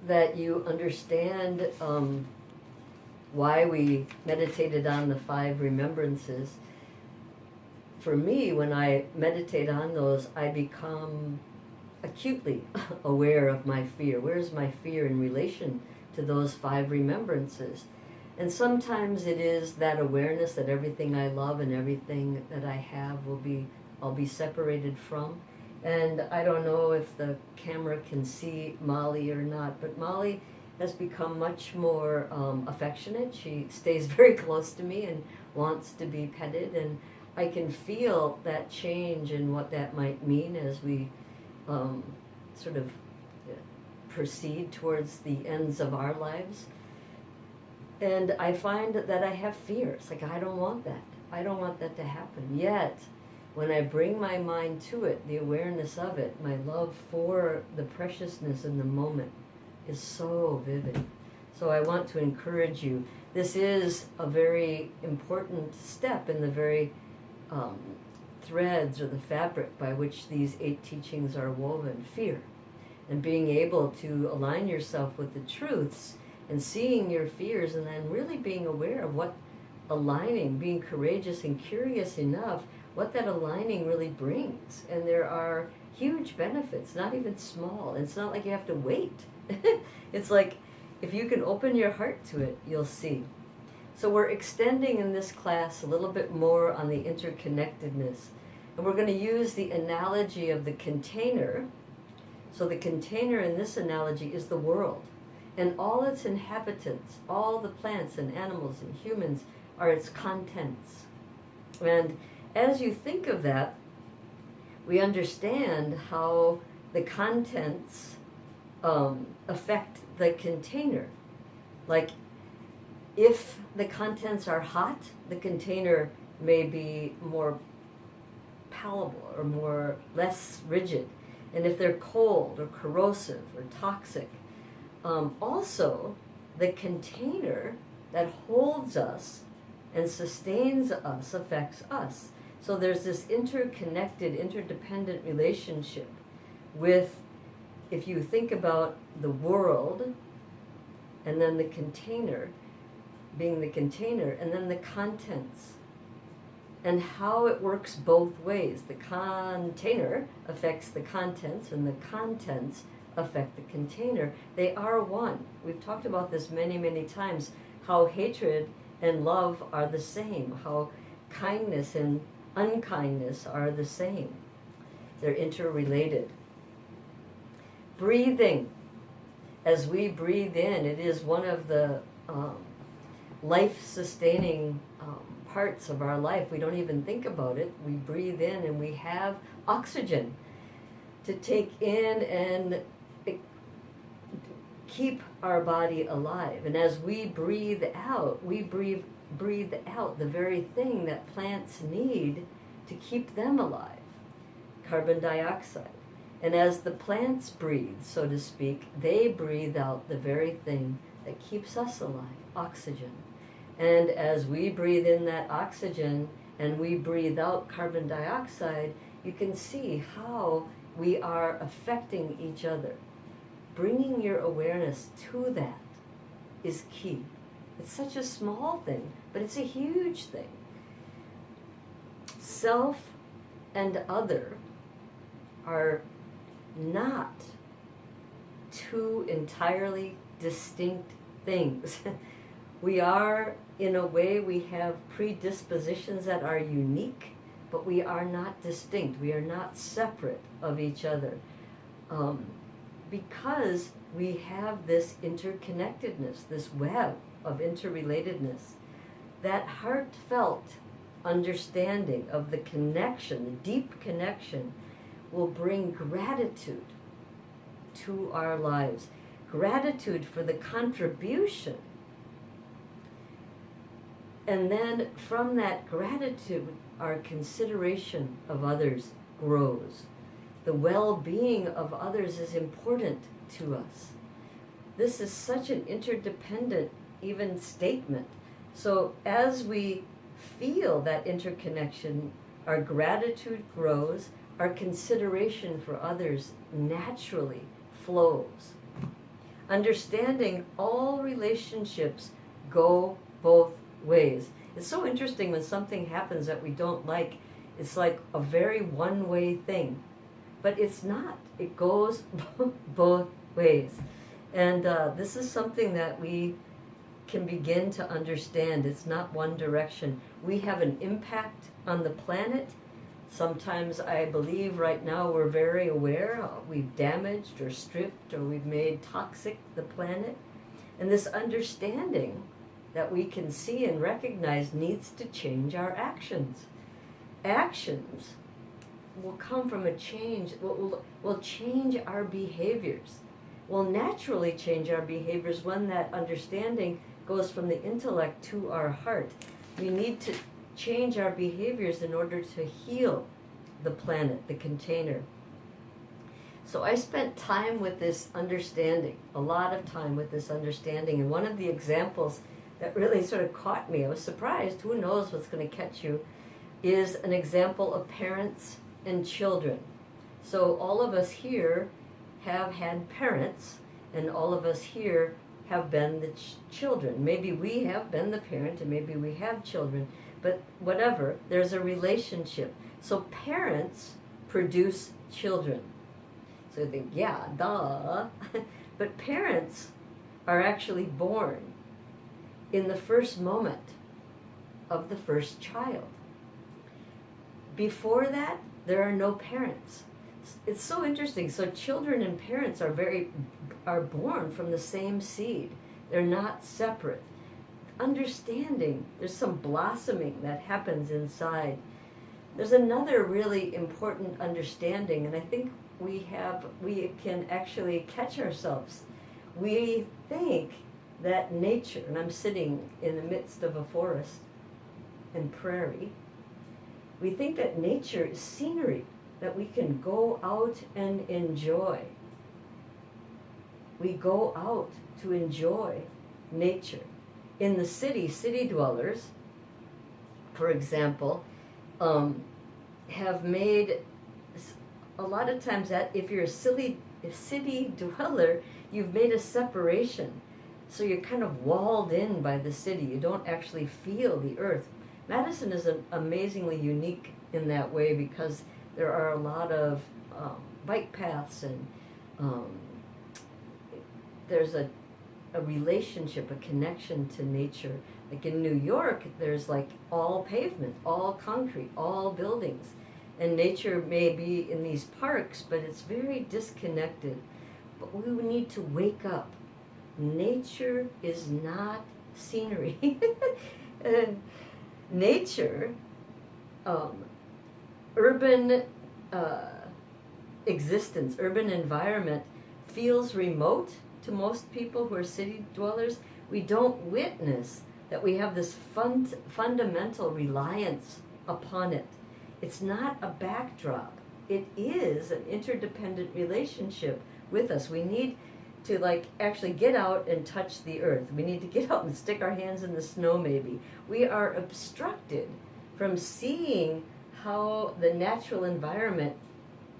that you understand why we meditated on the 5 remembrances. For me, when I meditate on those, I become acutely aware of my fear. Where's my fear in relation to those 5 remembrances? And sometimes it is that awareness that everything I love and everything that I have I'll be separated from. And I don't know if the camera can see Molly or not, but Molly has become much more affectionate. She stays very close to me and wants to be petted, and I can feel that change and what that might mean as we sort of proceed towards the ends of our lives. And I find that I have fears. Like, I don't want that. I don't want that to happen. Yet, when I bring my mind to it, the awareness of it, my love for the preciousness in the moment is so vivid. So I want to encourage you. This is a very important step in the very threads or the fabric by which these 8 teachings are woven. Fear. And being able to align yourself with the truths and seeing your fears, and then really being aware of what aligning, being courageous and curious enough, what that aligning really brings. And there are huge benefits, not even small. It's not like you have to wait. It's like, if you can open your heart to it, you'll see. So we're extending in this class a little bit more on the interconnectedness. And we're going to use the analogy of the container. So the container in this analogy is the world. And all its inhabitants, all the plants and animals and humans, are its contents. And as you think of that, we understand how the contents affect the container. Like, if the contents are hot, the container may be more palatable or less rigid. And if they're cold or corrosive or toxic, also the container that holds us and sustains us affects us. So there's this interconnected, interdependent relationship with, if you think about the world, and then the container being the container, and then the contents, and how it works both ways. The container affects the contents, and the contents affect the container. They are one. We've talked about this many, many times, how hatred and love are the same, how kindness and unkindness are the same. They're interrelated. Breathing. As we breathe in, it is one of the life-sustaining parts of our life. We don't even think about it. We breathe in and we have oxygen to take in and keep our body alive. And as we breathe out, we breathe out the very thing that plants need to keep them alive, carbon dioxide. And as the plants breathe, so to speak, they breathe out the very thing that keeps us alive, oxygen. And as we breathe in that oxygen and we breathe out carbon dioxide, you can see how we are affecting each other. Bringing your awareness to that is key. It's such a small thing, but it's a huge thing. Self and other are not 2 entirely distinct things. We are, in a way, we have predispositions that are unique, but we are not distinct. We are not separate of each other. Because we have this interconnectedness, this web of interrelatedness, that heartfelt understanding of the connection, the deep connection, will bring gratitude to our lives. Gratitude for the contribution. And then from that gratitude, our consideration of others grows. The well-being of others is important to us. This is such an interdependent, even statement. So as we feel that interconnection, our gratitude grows, our consideration for others naturally flows. understanding all relationships go both ways. It's so interesting when something happens that we don't like. It's like a very one-way thing, but it's not. It goes both ways. And this is something that we can begin to understand. It's not one direction. We have an impact on the planet. Sometimes I believe right now we're very aware we've damaged or stripped or we've made toxic the planet. And this understanding that we can see and recognize needs to change our actions. Actions will come from a change, will change our behaviors. Will naturally change our behaviors when that understanding goes from the intellect to our heart. We need to change our behaviors in order to heal the planet, the container. So I spent time with this understanding, a lot of time with this understanding, and one of the examples that really sort of caught me, I was surprised, who knows what's going to catch you, is an example of parents and children. So all of us here have had parents, and all of us here have been the children. Maybe we have been the parent, and maybe we have children, but whatever, there's a relationship. So parents produce children. So you think, yeah, duh. But parents are actually born in the first moment of the first child. Before that, there are no parents. It's so interesting. So children and parents are born from the same seed. They're not separate. Understanding, there's some blossoming that happens inside. There's another really important understanding, and I think we can actually catch ourselves. We think that nature, and I'm sitting in the midst of a forest and prairie, we think that nature is scenery that we can go out and enjoy. We go out to enjoy nature. In the city dwellers, for example, have made, a lot of times that if you're a city dweller, you've made a separation. So you're kind of walled in by the city. You don't actually feel the earth. Madison is amazingly unique in that way because there are a lot of bike paths and there's a relationship, a connection to nature. Like in New York, there's like all pavement, all concrete, all buildings. And nature may be in these parks, but it's very disconnected. But we need to wake up. Nature is not scenery. Nature, urban existence, urban environment feels remote to most people who are city dwellers. We don't witness that we have this fundamental reliance upon it. It's not a backdrop. It is an interdependent relationship with us. We need to actually get out and touch the earth. We need to get out and stick our hands in the snow maybe. We are obstructed from seeing how the natural environment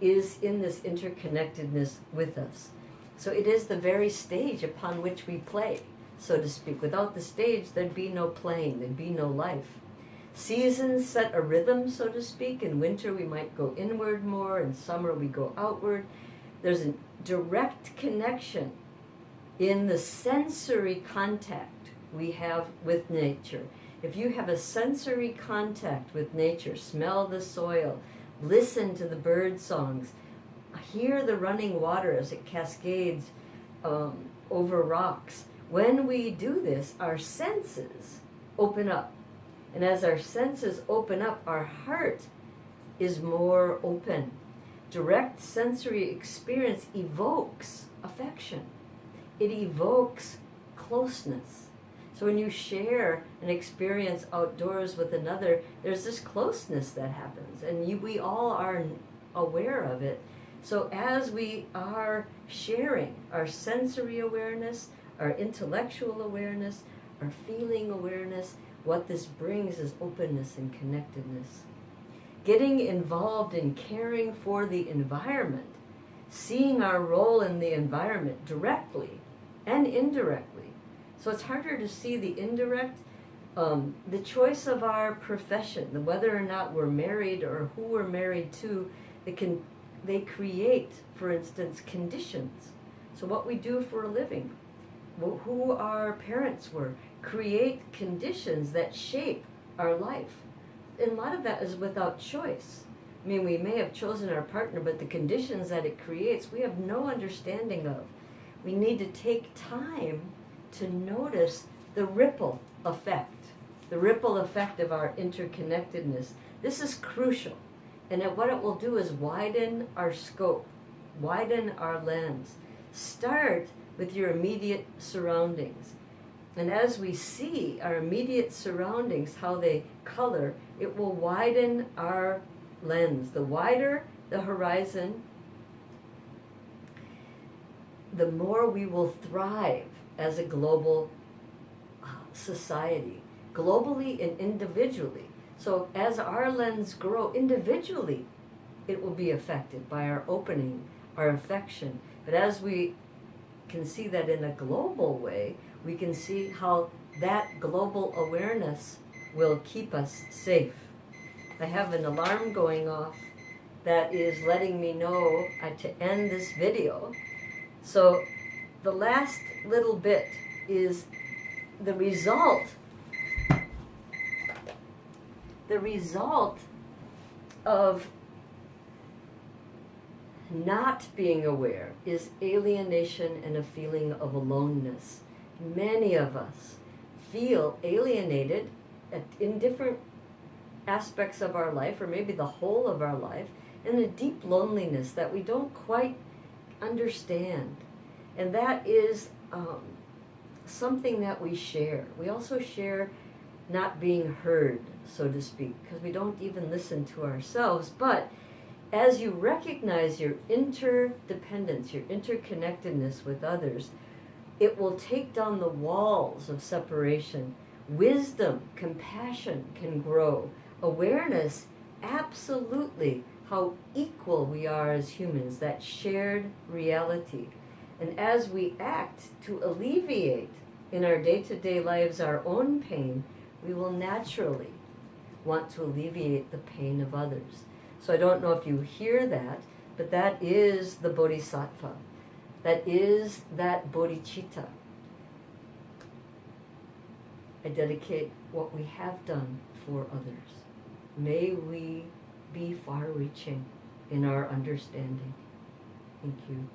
is in this interconnectedness with us. So it is the very stage upon which we play, so to speak. Without the stage, there'd be no playing, there'd be no life. Seasons set a rhythm, so to speak. In winter, we might go inward more. In summer, we go outward. There's a direct connection in the sensory contact we have with nature. If you have a sensory contact with nature, smell the soil, listen to the bird songs, hear the running water as it cascades over rocks. When we do this, our senses open up. And as our senses open up, our heart is more open. Direct sensory experience evokes affection. It evokes closeness. So when you share an experience outdoors with another, there's this closeness that happens, and we all are aware of it. So as we are sharing our sensory awareness, our intellectual awareness, our feeling awareness, what this brings is openness and connectedness. Getting involved in caring for the environment, seeing our role in the environment directly, and indirectly. So it's harder to see the indirect. The choice of our profession, whether or not we're married or who we're married to, they create, for instance, conditions. So what we do for a living, who our parents were, create conditions that shape our life. And a lot of that is without choice. I mean, we may have chosen our partner, but the conditions that it creates, we have no understanding of. We need to take time to notice the ripple effect of our interconnectedness. This is crucial. And what it will do is widen our scope, widen our lens. Start with your immediate surroundings. And as we see our immediate surroundings, how they color, it will widen our lens. The wider the horizon, the more we will thrive as a global society, globally and individually. So as our lens grow individually, it will be affected by our opening, our affection. But as we can see that in a global way, we can see how that global awareness will keep us safe. I have an alarm going off that is letting me know to end this video. So the last little bit is the result of not being aware is alienation and a feeling of aloneness. Many of us feel alienated in different aspects of our life, or maybe the whole of our life, and a deep loneliness that we don't quite understand. And that is something that we share. We also share not being heard, so to speak, because we don't even listen to ourselves. But as you recognize your interdependence, your interconnectedness with others, it will take down the walls of separation. Wisdom, compassion can grow. Awareness, absolutely, how equal we are as humans, that shared reality. And as we act to alleviate in our day-to-day lives our own pain, we will naturally want to alleviate the pain of others. So I don't know if you hear that, but that is the bodhisattva. That is that bodhicitta. I dedicate what we have done for others. May we be far-reaching in our understanding. Thank you.